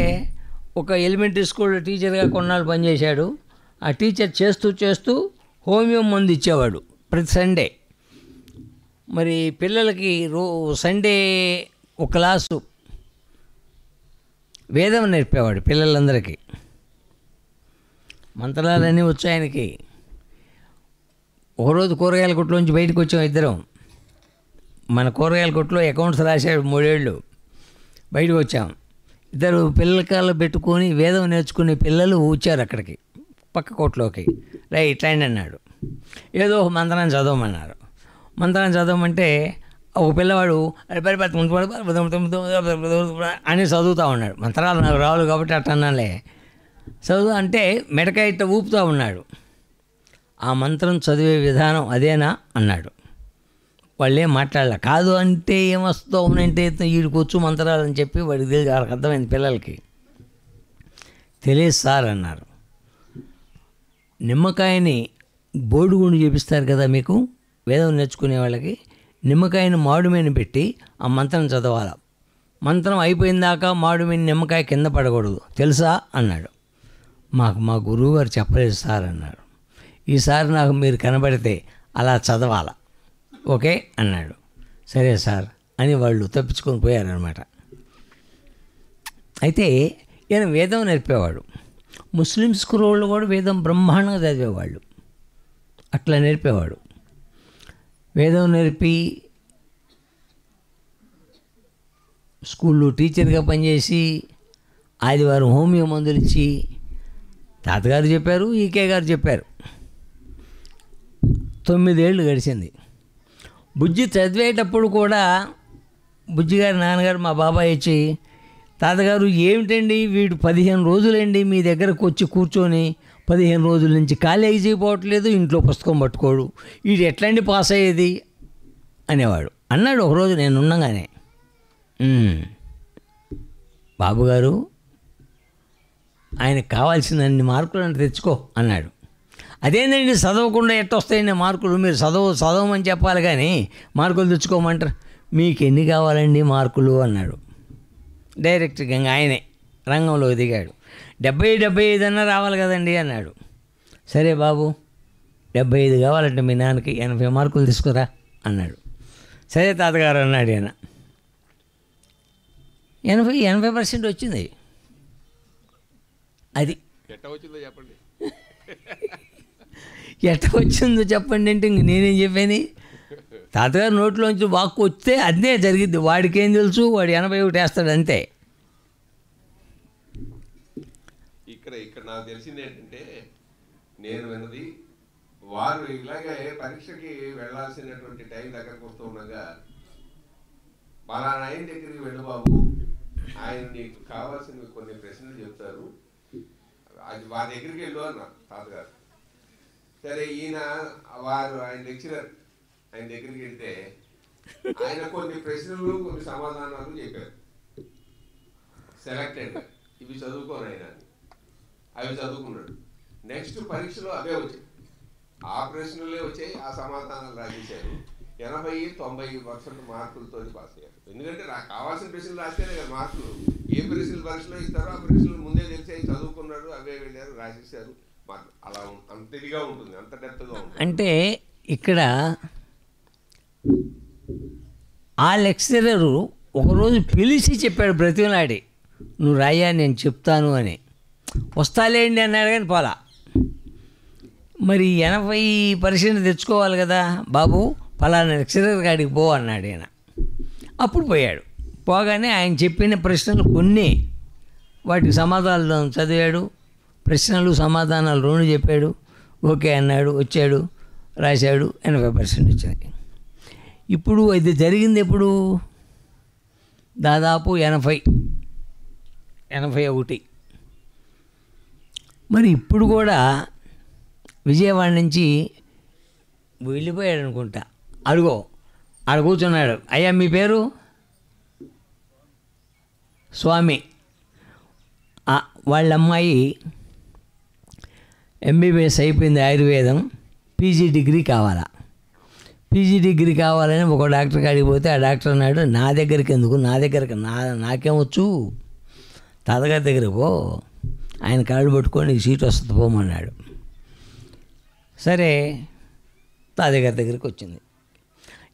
ఒక ఎలిమెంటరీ స్కూల్లో టీచర్గా కొన్నాళ్ళు పనిచేశాడు. ఆ టీచర్ చేస్తూ హోమియో మందు ఇచ్చేవాడు ప్రతి సండే. మరి పిల్లలకి సండే ఒక క్లాసు వేదం నేర్పేవాడు పిల్లలందరికీ. మంత్రాలన్నీ వచ్చు ఆయనకి. ఒకరోజు కూరగాయల కొట్లోంచి బయటకు వచ్చాం ఇద్దరం. మన కూరగాయల కొట్లో అకౌంట్స్ రాశాడు 3 ఏళ్ళు. బయటకు వచ్చాం. ఇద్దరు పిల్లకాయలు పెట్టుకొని వేదం నేర్చుకునే పిల్లలు వచ్చారు అక్కడికి, పక్క కొట్లోకి. రైట్ రైండి అన్నాడు. ఏదో ఒక మంత్రాన్ని చదవమన్నారు. మంత్రాన్ని చదవమంటే ఒక పిల్లవాడు అని చదువుతూ ఉన్నాడు. మంత్రాలు నాకు రావాలి కాబట్టి అట్లా అన్నాలే. చదువు అంటే మెడకాయ ఇట్ట ఊపుతూ ఉన్నాడు. ఆ మంత్రం చదివే విధానం అదేనా అన్నాడు. వాళ్ళు ఏం మాట్లాడలే. కాదు అంటే ఏమొస్తావు, అవునంటే వీడికి వచ్చు మంత్రాలని చెప్పి వాడికి తెలియదు. వాళ్ళకి అర్థమైంది పిల్లలకి. తెలియదు సార్ అన్నారు. నిమ్మకాయని బోడిగుండు చేపిస్తారు కదా మీకు వేదం నేర్చుకునే వాళ్ళకి, నిమ్మకాయని మాడుమీన పెట్టి ఆ మంత్రం చదవాలి. మంత్రం అయిపోయిన దాకా మాడుమీన నిమ్మకాయ కింద పడకూడదు తెలుసా అన్నాడు. మా గురువు గారు చెప్పలేదు సార్ అన్నాడు. ఈసారి నాకు మీరు కనబడితే అలా చదవాలా, ఓకే అన్నాడు. సరే సార్ అని వాళ్ళు తప్పించుకొని పోయారనమాట. అయితే ఈయన వేదం నేర్పేవాడు. ముస్లిమ్స్ కుర్రోళ్ళు కూడా వేదం బ్రహ్మాండంగా చదివేవాళ్ళు. అట్లా నేర్పేవాడు. వేదం నేర్పి స్కూల్లో టీచర్గా పనిచేసి ఆదివారం హోమియో మందులు ఇచ్చి తాతగారు చెప్పారు, ఈకే గారు చెప్పారు. 9 ఏళ్ళు గడిచింది. బుజ్జి చదివేటప్పుడు కూడా బుజ్జిగారి నాన్నగారు మా బాబాయ్ వచ్చి, తాతగారు ఏమిటండి వీడు 15 రోజులండి మీ దగ్గరకు వచ్చి కూర్చొని 15 రోజుల నుంచి కాలేజీ పోవట్లేదు, ఇంట్లో పుస్తకం పట్టుకోడు, వీడు ఎట్లండి పాస్ అయ్యేది అనేవాడు. అన్నాడు ఒకరోజు నేను ఉండగానే, బాబుగారు ఆయనకు కావాల్సినన్ని మార్కులు అంటే తెచ్చుకో అన్నాడు. అదేంటండి చదవకుండా ఎట్టొస్తాయండి మార్కులు, మీరు చదవమని చెప్పాలి కానీ మార్కులు తెచ్చుకోమంటారు. మీకు ఎన్ని కావాలండి మార్కులు అన్నాడు. డైరెక్ట్గా ఇంకా ఆయనే రంగంలో దిగాడు. 75 అన్నా రావాలి కదండి అన్నాడు. సరే బాబు 75 కావాలంటే మీ నాన్నకి 80 మార్కులు తీసుకురా అన్నాడు. సరే తాతగారు అన్నాడు ఆయన. 80% వచ్చింది. అది ఎట్ట వచ్చిందో చెప్పండి. ఎట్ట వచ్చిందో చెప్పండి అంటే ఇంక నేనేం చెప్పాను. తాతగారు నోట్లోంచి వాక్కు వస్తే అదే జరిగిద్ది. వాడికేం తెలుసు, వాడు 81 వేస్తాడు అంతే. ఇక్కడ నాకు తెలిసింది ఏంటంటే, నేను విన్నది, వారు ఇలాగే పరీక్షకి వెళ్ళాల్సినటువంటి టైం దగ్గరకు వస్తూ ఉండగా, పలానా ఆయన దగ్గరికి వెళ్ళు బాబు, ఆయన నీకు కావాల్సిన కొన్ని ప్రశ్నలు చెప్తారు, అది వారి దగ్గరికి వెళ్ళు అన్నారు తాతగారు. సరే ఈయన ఆయన లెక్చరర్, ఆయన దగ్గరికి వెళ్తే ఆయన కొన్ని ప్రశ్నలు కొన్ని సమాధానాలు చెప్పారు. సెలెక్టెడ్, ఇవి చదువుకోను ఆయన, అవి చదువుకున్నాడు. నెక్స్ట్ పరీక్షలో అవే వచ్చాయి, ఆ ప్రశ్నలే వచ్చాయి, ఆ సమాధానాలు రాసేశారు. 80-90% మార్కులతో పాస్ అయ్యారు. ఎందుకంటే నాకు కావాల్సిన ప్రశ్నలు రాస్తేనే కదా మార్కులు. ఏ ప్రశ్నలు పరీక్షలో ఇస్తారో ఆ ప్రశ్నలు ముందే తెలిసాయి, చదువుకున్నాడు, అవే వెళ్ళారు, రాసేసారు. అలా అంత ఇదిగా ఉంటుంది, అంత డెప్త్గా ఉంటుంది. అంటే ఇక్కడ ఆ లెక్చరరు ఒకరోజు పిలిచి చెప్పాడు బ్రతిమలాడి, నువ్వు రాయ్యా నేను చెప్తాను అని. వస్తాలేండి అన్నాడు కానీ పోలా. మరి 80% తెచ్చుకోవాలి కదా బాబు, పలానా లెక్చరర్ గాడికి పో అన్నాడు ఆయన. అప్పుడు పోయాడు. పోగానే ఆయన చెప్పిన ప్రశ్నలు కొన్ని, వాటికి సమాధానాలు చదివాడు, ప్రశ్నలు సమాధానాలు 2 చెప్పాడు, ఓకే అన్నాడు, వచ్చాడు, రాశాడు, 80% వచ్చినాయి. ఇప్పుడు ఇది జరిగింది ఎప్పుడు, దాదాపు 81. మరి ఇప్పుడు కూడా విజయవాడ నుంచి వెళ్ళిపోయాడు అనుకుంటా. అడుగో ఆడ కూర్చున్నాడు. అయ్యా మీ పేరు? స్వామి. వాళ్ళ అమ్మాయి MBBS అయిపోయింది ఆయుర్వేదం, PG డిగ్రీ కావాలా. PG డిగ్రీ కావాలని ఒక డాక్టర్ కాడికి పోతే ఆ డాక్టర్ అన్నాడు, నా దగ్గరికి ఎందుకు, నాకేమొచ్చు, తాతగారి దగ్గరికి పో, ఆయన కాళ్ళు పట్టుకొని సీట్ వస్తుంది పోమన్నాడు. సరే తాతగారి దగ్గరికి వచ్చింది.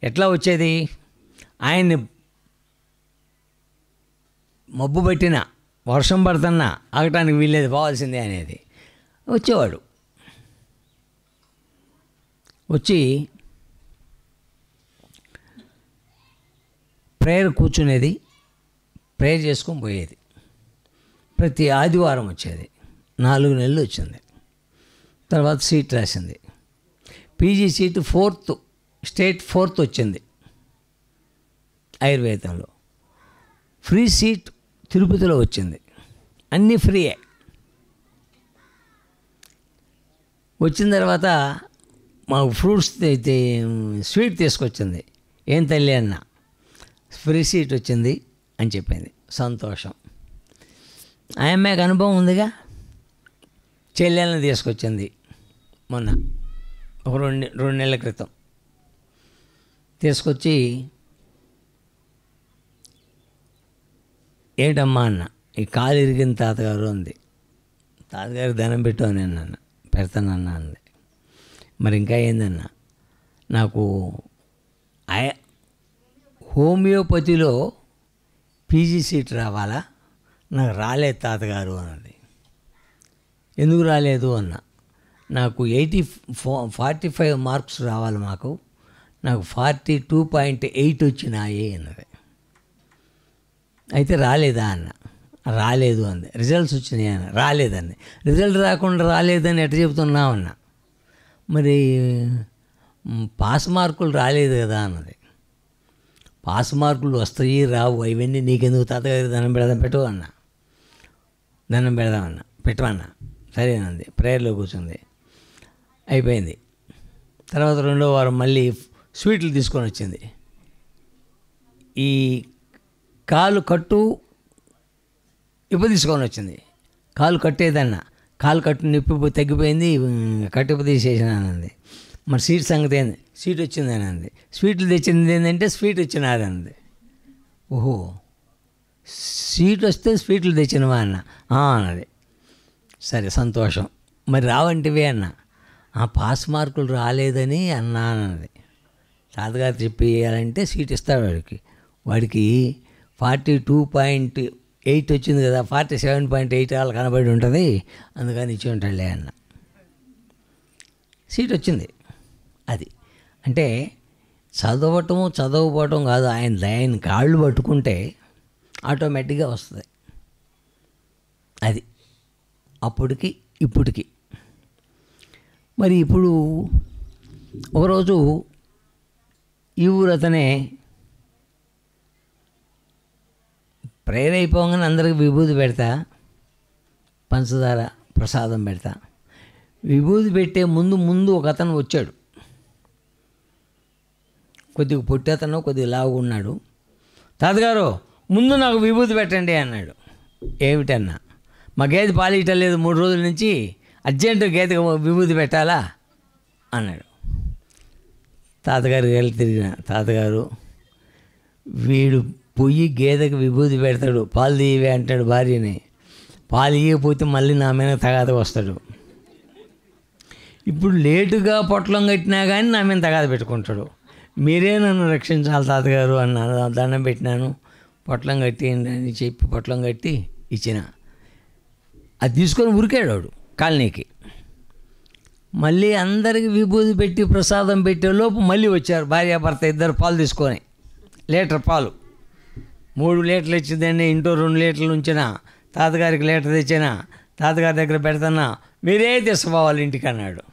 ఎట్లా వచ్చేది, ఆయన్ని మబ్బు పట్టినా వర్షం పడుతున్నా ఆగటానికి వీల్లేదు, పోవాల్సిందే అనేది. వచ్చేవాడు. వచ్చి ప్రేయర్ కూర్చునేది, ప్రేయర్ చేసుకొని పోయేది. ప్రతి ఆదివారం వచ్చేది. 4 నెలలు వచ్చింది. తర్వాత సీట్ రాసింది. PG seat 4th state 4th వచ్చింది ఆయుర్వేదంలో. ఫ్రీ సీట్ తిరుపతిలో వచ్చింది. అన్నీ ఫ్రీయే. వచ్చిన తర్వాత మాకు ఫ్రూట్స్ అయితే స్వీట్ తీసుకొచ్చింది. ఏం తల్లి అన్న, ఫ్రీ సీట్ వచ్చింది అని చెప్పింది. సంతోషం. ఆయమ్మకి అనుభవం ఉందిగా. చెల్లెలను తీసుకొచ్చింది మొన్న ఒక 2 నెలల క్రితం. తీసుకొచ్చి ఏంటమ్మా అన్న, ఈ కాలు ఇరిగిన తాతగారు అంది. తాతగారికి ధనం పెట్టు అని అన్న. పెడతానన్నా అంది. మరి ఇంకా ఏందన్నా, నాకు హోమియోపతిలో PG సీట్ రావాలా, నాకు రాలేదు తాతగారు అన్నది. ఎందుకు రాలేదు అన్న. నాకు 45 మార్క్స్ రావాలి, నాకు 42.8 వచ్చినాయి అన్నది. అయితే రాలేదా అన్న. రాలేదు అంది. రిజల్ట్స్ వచ్చినాయి అన్న. రాలేదండి. రిజల్ట్ రాకుండా రాలేదని ఎట్లా చెబుతున్నావు అన్న. మరి పాస్ మార్కులు రాలేదు కదా అన్నది. పాస్ మార్కులు వస్తాయి రావు ఇవన్నీ నీకెందుకు తాతగారి దండం పెడదాం పెట్టు అన్న. దండం పెడదామన్నా, పెట్టమన్నా. సరేనంది. ప్రేయర్లో కూర్చుంది. అయిపోయింది. తర్వాత 2వ వారం మళ్ళీ స్వీట్లు తీసుకొని వచ్చింది. ఈ కాలు కట్టు ఇప్పు తీసుకొని వచ్చింది. కాలు కట్టేదన్న, కాలు కట్టు నొప్పి తగ్గిపోయింది, కట్టిప్పు తీసేసినానంది. మరి సీట్ సంగతి ఏంది? సీట్ వచ్చిందని అంది. స్వీట్లు తెచ్చింది ఏంటంటే స్వీట్ వచ్చినదంది. ఓహో, సీట్ వస్తే స్వీట్లు తెచ్చినవా అన్న. అన్నది. సరే సంతోషం, మరి రావంటివే అన్న. పాస్ మార్కులు రాలేదని అన్నది. తాతగారు చెప్పేయాలంటే సీట్ ఇస్తాడు వాడికి 42.8 వచ్చింది కదా, 47.8 వాళ్ళు కనబడి ఉంటుంది, అందుకని ఇచ్చి ఉంటాడులే అన్న. సీట్ వచ్చింది. అది అంటే చదవకపోవటం కాదు, ఆయన కాళ్ళు పట్టుకుంటే ఆటోమేటిక్గా వస్తుంది. అది అప్పటికి ఇప్పటికి. మరి ఇప్పుడు ఒకరోజు ఈ ఊరు అతనే ప్రేయర్ అయిపోగానే అందరికి విభూతి పెడతా, పంచదార ప్రసాదం పెడతా. విభూతి పెట్టే ముందు ఒక అతను వచ్చాడు. కొద్దిగా పొట్టి అతను, కొద్దిగా లావుగా ఉన్నాడు. తాతగారు ముందు నాకు విభూతి పెట్టండి అన్నాడు. ఏమిటన్నా? మా గేదె పాలు ఇవ్వలేదు 3 రోజుల నుంచి, అర్జెంటు గేదెకి విభూతి పెట్టాలా అన్నాడు. తాతగారికి వెళ్ళి తిరిగిన, తాతగారు వీడు పొయ్యి గేదెకి విభూతి పెడతాడు, పాలు తీయవే అంటాడు భార్యని, పాలు ఇవ్వకపోతే మళ్ళీ నా మీద తగాద వస్తాడు. ఇప్పుడు లేటుగా పొట్లం కట్టినా కానీ నా మీద తగాద పెట్టుకుంటాడు. మీరే నన్ను రక్షించాలి తాతగారు అన్నాను. దండం పెట్టినాను. పొట్లం కట్టి అని చెప్పి పొట్లం కట్టి ఇచ్చిన. అది తీసుకొని ఉరికాడు వాడు కాలనీకి. మళ్ళీ అందరికి విభూతి పెట్టి ప్రసాదం పెట్టేలోపు మళ్ళీ వచ్చారు భార్యాభర్త ఇద్దరు పాలు తీసుకొని. లీటర్ పాలు 3 లీటర్లు ఇచ్చిందండి. ఇంట్లో 2 లీటర్లు ఉంచిన, తాతగారికి లీటర్ తెచ్చిన, తాతగారి దగ్గర పెడతానా, మీరే తీసుకోవాలి ఇంటికి అన్నాడు.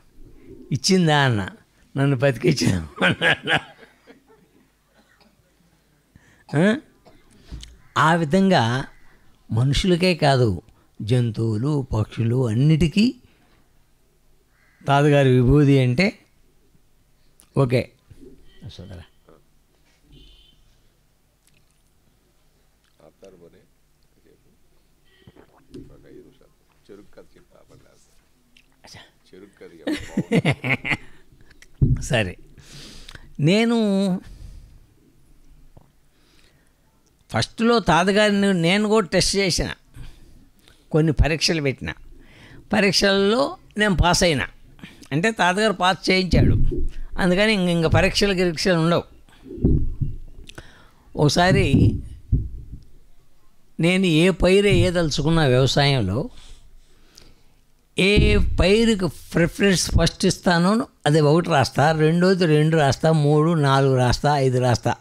ఇచ్చిందా అన్న. నన్ను బతికిచ్చిన ఆ విధంగా మనుషులకే కాదు, జంతువులు పక్షులు అన్నిటికీ తాతగారి విభూతి అంటే ఓకే. సోదరా సరే, నేను ఫస్ట్లో తాతగారిని నేను కూడా టెస్ట్ చేసిన, కొన్ని పరీక్షలు పెట్టిన. పరీక్షల్లో నేను పాస్ అయినా, అంటే తాతగారు పాస్ చేయించాడు, అందుకని ఇంక పరీక్షలు ఉండవు. ఒకసారి నేను ఏ పైరు వేయదలుచుకున్న వ్యవసాయంలో ఏ పైరుకి ప్రిఫరెన్స్ ఫస్ట్ ఇస్తానో అది 1 రాస్తా, రెండోది 2 రాస్తా, 3, 4 రాస్తా, 5 రాస్తా.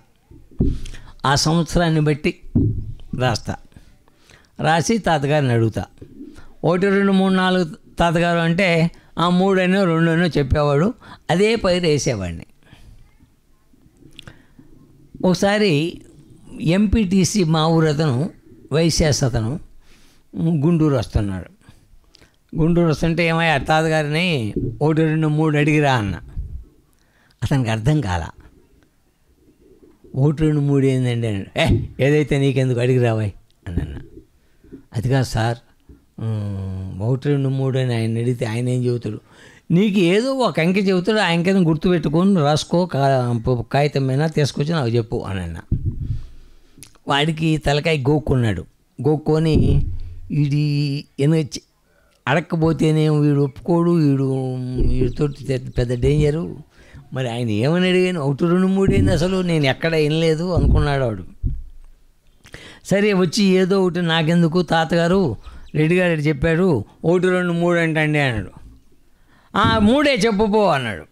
ఆ సంవత్సరాన్ని బట్టి రాస్తా. రాసి తాతగారిని అడుగుతా. 1, 2, 3, 4 తాతగారు అంటే 3 అనో 2 అనో చెప్పేవాడు. అదే పైరు వేసేవాడిని. ఒకసారి ఎంపీటీసీ మా ఊరు అతను, వైశాస్ అతను గుంటూరు వస్తున్నాడు. గుంటూరు వస్తుంటే ఏమయ్యా తాతగారిని 1, 2, 3 అడిగిరా అన్న. అతనికి అర్థం కాల. 1, 2, 3 ఏందండి అన్నాడు. ఏదైతే నీకెందుకు అడిగిరావాయి అని అన్న. అది కాదు సార్, 1, 2, 3 అని ఆయన అడిగితే ఆయన ఏం చెబుతాడు, నీకు ఏదో ఒక అంకె చెబుతాడు, ఆ అంకెను గుర్తుపెట్టుకొని రాసుకో, కాగితం మీద తీసుకొచ్చి నాకు చెప్పు అని అన్న. వాడికి తలకాయ గోక్కున్నాడు. గోక్కొని వీడి అడక్కపోతేనే వీడు ఒప్పుకోడు, వీడితో పెద్ద డేంజరు. మరి ఆయన ఏమని అడిగాను, 1, 2, 3 ఏంది అసలు, నేను ఎక్కడ వినలేదు అనుకున్నాడు వాడు. సరే వచ్చి ఏదో ఒకటి నాకెందుకు, తాతగారు రెడ్డి గారు చెప్పాడు 1, 2, 3 అంటండి అన్నాడు. 3 చెప్పుపో అన్నాడు.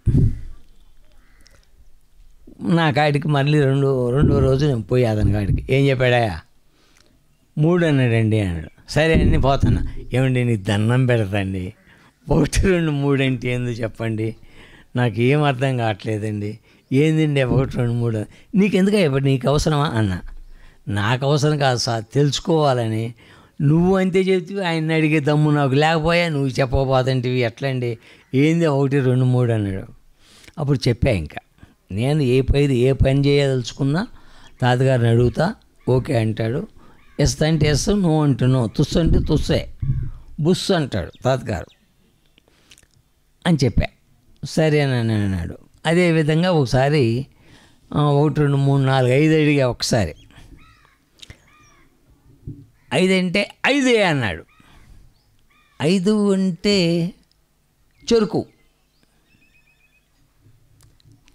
నా కాడికి మళ్ళీ రెండో రోజు నేను పోయి అతని కాడికి, ఏం చెప్పాడా, 3 అన్నాడండి అన్నాడు. సరే అని పోతున్నా. ఏమండి నీకు దండం పెడతాండి, 1, 2, 3 అంటే ఏందో చెప్పండి, నాకు ఏం అర్థం కావట్లేదండి. ఏందండి 1, 2, 3 నీకెందుకు ఇప్పుడు నీకు అవసరమా అన్న. నాకు అవసరం కాదు సార్, తెలుసుకోవాలని. నువ్వు అంతే చెప్తివి, ఆయన్ని అడిగే దమ్ము నాకు లేకపోయా, నువ్వు చెప్పకపోతుంటివి ఎట్లండి, ఏంది 1, 2, 3 అన్నాడు. అప్పుడు చెప్పా, ఇంకా నేను ఏ పని చేయదలుచుకున్నా తాతగారిని అడుగుతా, ఓకే అంటాడు. ఎస్ అంటే ఎస్, నో అంటే నో, తుస్సు అంటే తుస్సే, బుస్సు అంటాడు తాతగారు అని చెప్పా. సరేనని అన్నాడు. అదేవిధంగా ఒకసారి 1, 2, 3, 4, 5 అడిగా. ఒకసారి 5 అంటే 5 అన్నాడు. 5 అంటే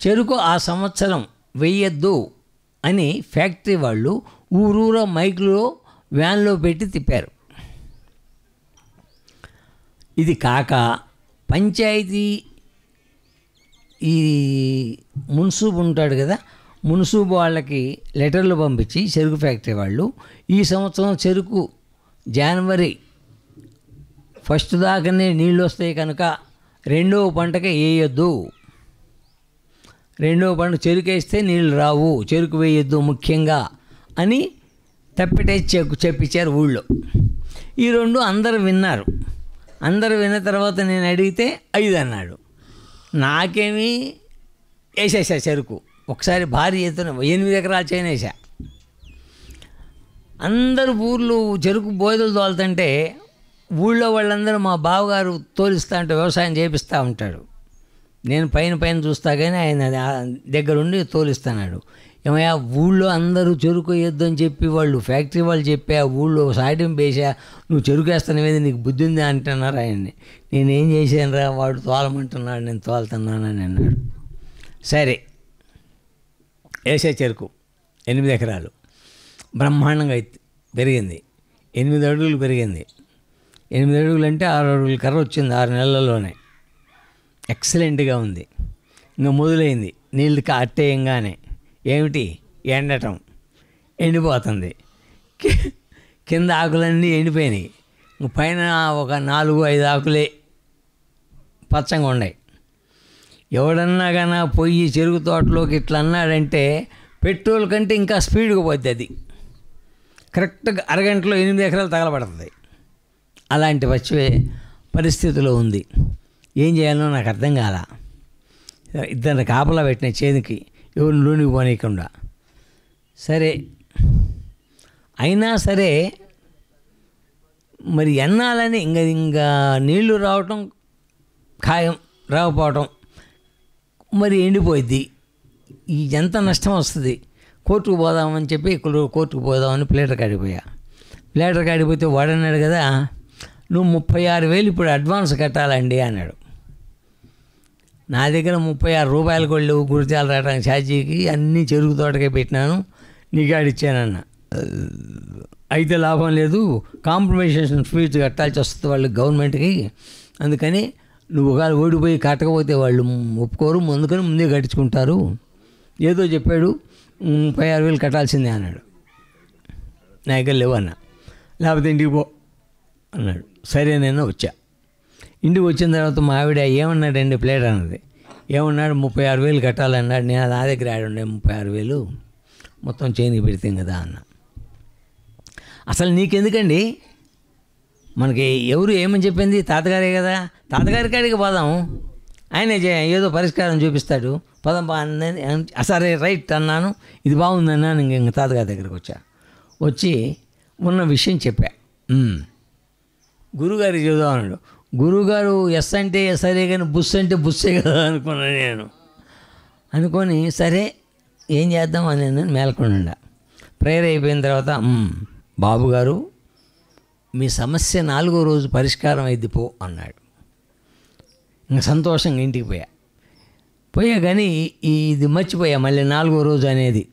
చెరుకు ఆ సంవత్సరం వెయ్యొద్దు అని ఫ్యాక్టరీ వాళ్ళు ఊరూరా మైకులో వ్యాన్లో పెట్టి తిప్పారు. ఇది కాక పంచాయతీ ఈ మున్సూబు ఉంటాడు కదా, మున్సూబు వాళ్ళకి లెటర్లు పంపించి చెరుకు ఫ్యాక్టరీ వాళ్ళు ఈ సంవత్సరం చెరుకు జనవరి 1 దాకానే నీళ్ళు వస్తాయి కనుక 2వ పంటకి వేయొద్దు, 2వ పంట చెరుకు వేస్తే నీళ్ళు రావు, చెరుకు వేయొద్దు ముఖ్యంగా అని తప్పిటేసి చెప్పించారు ఊళ్ళో. ఈ 2 అందరూ విన్నారు. అందరూ విన్న తర్వాత నేను అడిగితే 5 అన్నాడు. నాకేమీ వేసేసా చెరుకు. ఒకసారి భారీ ఎత్తున 8 ఎకరాలు చేయనేసా. అందరూ ఊర్లు చెరుకు బోధలు తోలుతుంటే ఊళ్ళో వాళ్ళందరూ మా బావగారు తోలిస్తూ ఉంటే వ్యవసాయం చేపిస్తూ ఉంటాడు. నేను పైన చూస్తా కానీ ఆయన దగ్గరుండి తోలిస్తున్నాడు. ఏమయ్యా ఊళ్ళో అందరూ చెరుకు వేయొద్దని చెప్పి వాళ్ళు ఫ్యాక్టరీ వాళ్ళు చెప్పా, ఊళ్ళో సాటింపు వేసా, నువ్వు చెరుకు వేస్తానేది, నీకు బుద్ధి ఉంది అంటున్నారు ఆయన్ని. నేనేం చేశాను రా, వాడు తోలమంటున్నాడు, నేను తోలుతున్నానని అన్నాడు. సరే వేసే చెరుకు 8 ఎకరాలు బ్రహ్మాండంగా పెరిగింది. 8 అడుగులు పెరిగింది. 8 అడుగులు అంటే 6 అడుగుల కర్ర వచ్చింది 6 నెలల్లోనే. ఎక్సలెంట్గా ఉంది. ఇంకా మొదలైంది నీళ్ళు అట్టేయంగానే ఏమిటి ఎండటం, ఎండిపోతుంది. కింద ఆకులన్నీ ఎండిపోయినాయి. పైన ఒక 4-5 ఆకులే పచ్చంగా ఉన్నాయి. ఎవడన్నా కానీ పోయి చెరుకు తోటలోకి ఇట్లా అన్నాడంటే పెట్రోల్ కంటే ఇంకా స్పీడ్గా పోద్ది. అది కరెక్ట్గా అరగంటలో 8 ఎకరాలు తగలబడుతుంది. అలాంటి వచ్చే పరిస్థితిలో ఉంది. ఏం చేయాలో నాకు అర్థం కాల. 2 కాపలా పెట్టిన చేతికి, ఎవరు లోనికి పోనీయకుండా. సరే అయినా సరే మరి ఎన్నాలని ఇంకా నీళ్లు రావటం ఖాయం, రాకపోవటం, మరి ఎండిపోయిద్ది. ఎంత నష్టం వస్తుంది. కోర్టుకు పోదామని చెప్పి కోర్టుకు పోదామని ప్లేటర్ కాడిపోయా. ప్లేటర్ కాడిపోతే వాడన్నాడు కదా, నువ్వు 36,000 ఇప్పుడు అడ్వాన్స్ కట్టాలండి అన్నాడు. నా దగ్గర 36 రూపాయలు కూడా లేవు, గురిజాలు రావడానికి ఛార్జీకి, అన్నీ చెరుకు తోటకే పెట్టినాను, నీకాడిచ్చానన్న. అయితే లాభం లేదు, కాంప్రమైజేషన్ ఫీజు కట్టాల్సి వస్తుంది వాళ్ళు గవర్నమెంట్కి, అందుకని నువ్వు ఒకవేళ ఓడిపోయి కట్టకపోతే వాళ్ళు ఒప్పుకోరు, అందుకని ముందే కట్టించుకుంటారు. ఏదో చెప్పాడు, 36,000 కట్టాల్సిందే అన్నాడు. నా దగ్గర లేవు అన్న. లేకపోతే ఇంటికి పో అన్నాడు. సరే నేను వచ్చా. ఇంటికి వచ్చిన తర్వాత మా ఆవిడ ఏమన్నాడండి ప్లేట్ అన్నది. ఏమన్నాడు, 36,000 కట్టాలన్నాడు. నేను నా దగ్గర ఆడుండే 36,000 మొత్తం చేనికి పెడితే కదా అన్న. అసలు నీకెందుకండి, మనకి ఎవరు ఏమని చెప్పింది, తాతగారే కదా, తాతగారి కాడికి పోదాం, ఆయనే ఏదో పరిష్కారం చూపిస్తాడు, పదం సరే రైట్ అన్నాను. ఇది బాగుందన్నాను. ఇంక తాతగారి దగ్గరికి వచ్చి ఉన్న విషయం చెప్పా. గురుగారి చూద్దాం అన్నాడు. గురువుగారు ఎస్ అంటే సరే కానీ బుస్ అంటే బుస్సే కదా అనుకున్నాను నేను. అనుకొని సరే ఏం చేద్దాం అని నేను మేల్కొండా. ప్రేయర్ అయిపోయిన తర్వాత బాబుగారు మీ సమస్య 4వ రోజు పరిష్కారం అయింది పో అన్నాడు. ఇంకా సంతోషంగా ఇంటికి పోయా కానీ ఇది మర్చిపోయా మళ్ళీ 4వ రోజు అనేది.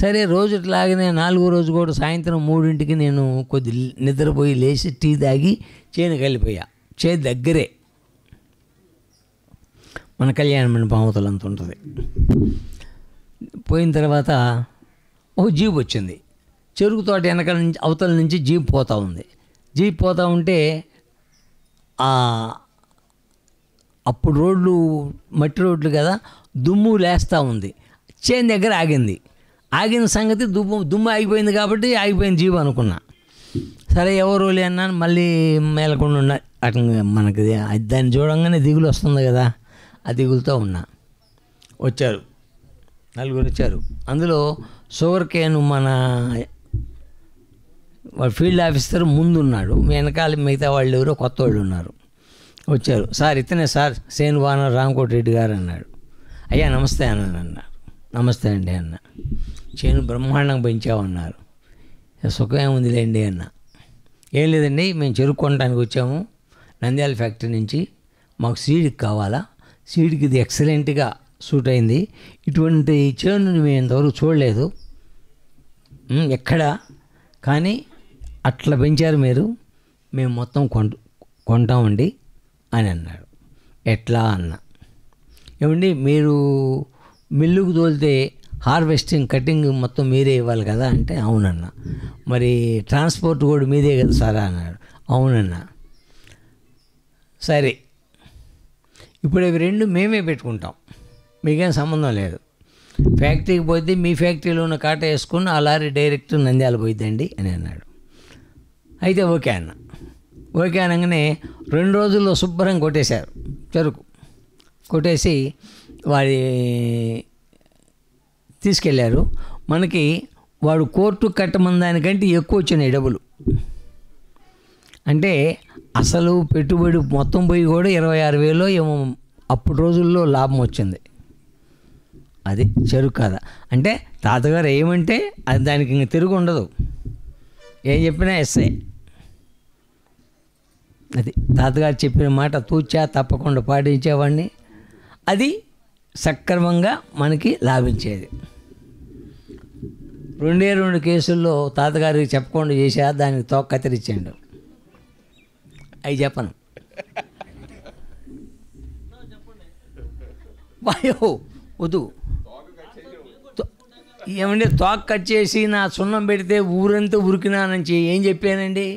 సరే రోజుట్లాగానే 4వ రోజు కూడా సాయంత్రం 3ంటికి నేను కొద్ది నిద్రపోయి లేచి టీ తాగి చేనుకి వెళ్ళిపోయా. చేతి దగ్గరే మన కళ్యాణ మండపం అవతలంత ఉంటుంది. పోయిన తర్వాత ఒక జీప్ వచ్చింది. చెరుకు తోట వెనకాల నుంచి అవతల నుంచి జీప్ పోతూ ఉంది. జీప్ పోతూ ఉంటే అప్పుడు రోడ్లు మట్టి రోడ్లు కదా, దుమ్ము లేస్తూ ఉంది. చేను దగ్గర ఆగింది. ఆగిన సంగతి దుమ్ము ఆగిపోయింది కాబట్టి ఆగిపోయింది జీబు అనుకున్నా. సరే ఎవరు అన్నాను, మళ్ళీ మేలకుండా ఉన్నా. అటు మనకి దాన్ని చూడంగానే దిగులు వస్తుంది కదా, ఆ దిగులుతో ఉన్నా. వచ్చారు, 4 వచ్చారు. అందులో షుగర్ కేన్ మన ఫీల్డ్ ఆఫీసర్ ముందున్నాడు, వెనకాల మిగతా వాళ్ళు ఎవరో కొత్త వాళ్ళు ఉన్నారు. వచ్చారు. సార్ ఇతనే సార్ సేను వానర్ రామకోటి రెడ్డి గారు అన్నాడు. అయ్యా నమస్తే అన్నారు. నమస్తే అండి అన్న. చేను బ్రహ్మాండంగా పెంచామన్నారు. సుఖం ఏముందిలేండి అన్న. ఏం లేదండి, మేము చెరుకు కొనడానికి వచ్చాము నంద్యాల ఫ్యాక్టరీ నుంచి, మాకు సీడ్కి కావాలా, సీడ్కి ఇది ఎక్సలెంట్గా సూట్ అయింది. ఇటువంటి చేనుని మేము ఇంతవరకు చూడలేదు ఎక్కడ, కానీ అట్లా పెంచారు మీరు, మేము మొత్తం కొంటామండి అని అన్నాడు. ఎట్లా అన్న. ఏమండి మీరు మిల్లుకు తోలితే హార్వెస్టింగ్ కటింగ్ మొత్తం మీరే ఇవ్వాలి కదా అంటే, అవునన్నా. మరి ట్రాన్స్పోర్ట్ కూడా మీదే కదా సారా అన్నాడు. అవునన్నా. సరే ఇప్పుడు ఇవి 2 మేమే పెట్టుకుంటాం, మీకేం సంబంధం లేదు. ఫ్యాక్టరీకి పోతే మీ ఫ్యాక్టరీలో ఉన్న కాట వేసుకుని ఆ లారీ డైరెక్ట్ నంద్యాల పోయిద్దండి అని అన్నాడు. అయితే ఓకే అన్న. ఓకే అనగానే 2 రోజుల్లో శుభ్రంగా కొట్టేశారు చెరుకు. కొట్టేసి వాడి తీసుకెళ్ళారు. మనకి వాడు కోర్టు కట్టమన్న దానికంటే ఎక్కువ వచ్చినాయి డబ్బులు. అంటే అసలు పెట్టుబడి మొత్తం పోయి కూడా 26,000 ఏమో అప్పుడు రోజుల్లో లాభం వచ్చింది. అది చెరుకు కదా. అంటే తాతగారు ఏమంటే అది దానికి ఇంక తిరుగు ఉండదు, ఏం చెప్పినా ఎస్ఐ. అది తాతగారు చెప్పిన మాట తూచా తప్పకుండా పాటించేవాడిని, అది సక్రమంగా మనకి లాభించేది. 2 కేసుల్లో తాతగారికి చెప్పకుండా చేసా, దానికి తోక కత్తిరించాడు. అవి చెప్పను. వాయో వద్దు. ఏమంటే తోక కట్ చేసి నా సున్నం పెడితే ఊరంతా ఉరికినానని ఏం చెప్పానండి.